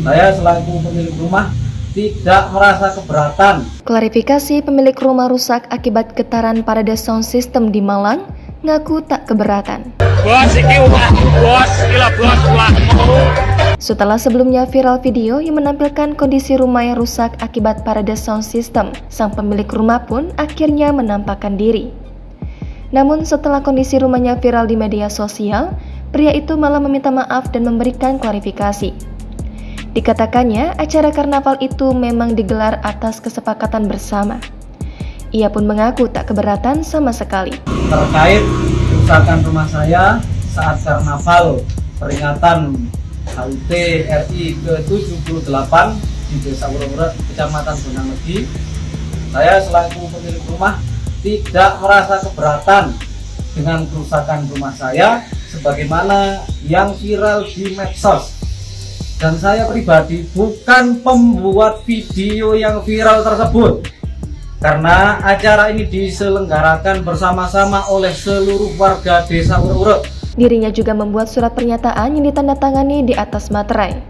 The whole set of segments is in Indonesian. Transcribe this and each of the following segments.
Saya selaku pemilik rumah tidak merasa keberatan. Klarifikasi pemilik rumah rusak akibat getaran parade sound system di Malang ngaku tak keberatan. Setelah sebelumnya viral video yang menampilkan kondisi rumah yang rusak akibat parade sound system, sang pemilik rumah pun akhirnya menampakkan diri. Namun setelah kondisi rumahnya viral di media sosial, pria itu malah meminta maaf dan memberikan klarifikasi. Dikatakannya, acara karnaval itu memang digelar atas kesepakatan bersama. Ia pun mengaku tak keberatan sama sekali. Terkait kerusakan rumah saya saat karnaval peringatan HUT RI ke-78 di Desa Urek-Urek, Kecamatan Gondang Legi, saya selaku pemilik rumah tidak merasa keberatan dengan kerusakan rumah saya sebagaimana yang viral di medsos. Dan saya pribadi bukan pembuat video yang viral tersebut, karena acara ini diselenggarakan bersama-sama oleh seluruh warga Desa Urek-Urek. Dirinya juga membuat surat pernyataan yang ditandatangani di atas materai.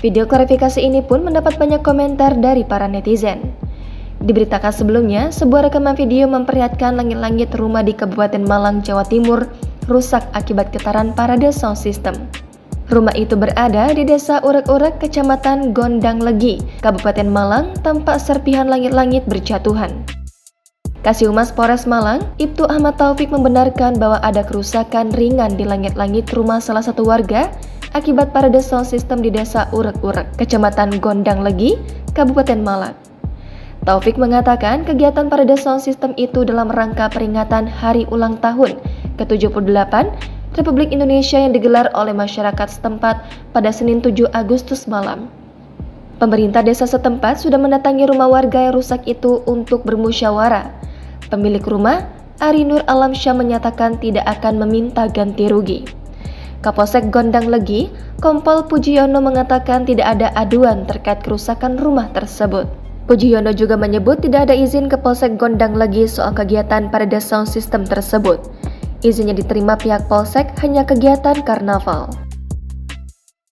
Video klarifikasi ini pun mendapat banyak komentar dari para netizen. Diberitakan sebelumnya, sebuah rekaman video memperlihatkan langit-langit rumah di Kabupaten Malang, Jawa Timur rusak akibat getaran parade sound system. Rumah itu berada di Desa Urek-Urek, Kecamatan Gondang Legi, Kabupaten Malang, tampak serpihan langit-langit berjatuhan. Kasihumas Polres Malang, Ibtu Ahmad Taufik membenarkan bahwa ada kerusakan ringan di langit-langit rumah salah satu warga akibat parade sound system di Desa Urek-Urek, Kecamatan Gondang Legi, Kabupaten Malang. Taufik mengatakan kegiatan parade sound system itu dalam rangka peringatan Hari Ulang Tahun ke-78 Republik Indonesia yang digelar oleh masyarakat setempat pada Senin 7 Agustus malam. Pemerintah desa setempat sudah mendatangi rumah warga yang rusak itu untuk bermusyawarah. Pemilik rumah, Ari Nur Alamsyah, menyatakan tidak akan meminta ganti rugi. Kapolsek Gondang Legi, Kompol Pujiono, mengatakan tidak ada aduan terkait kerusakan rumah tersebut. Pujiono juga menyebut tidak ada izin ke Polsek Gondang Legi soal kegiatan parade sound system tersebut. Izinnya diterima pihak Polsek hanya kegiatan karnaval.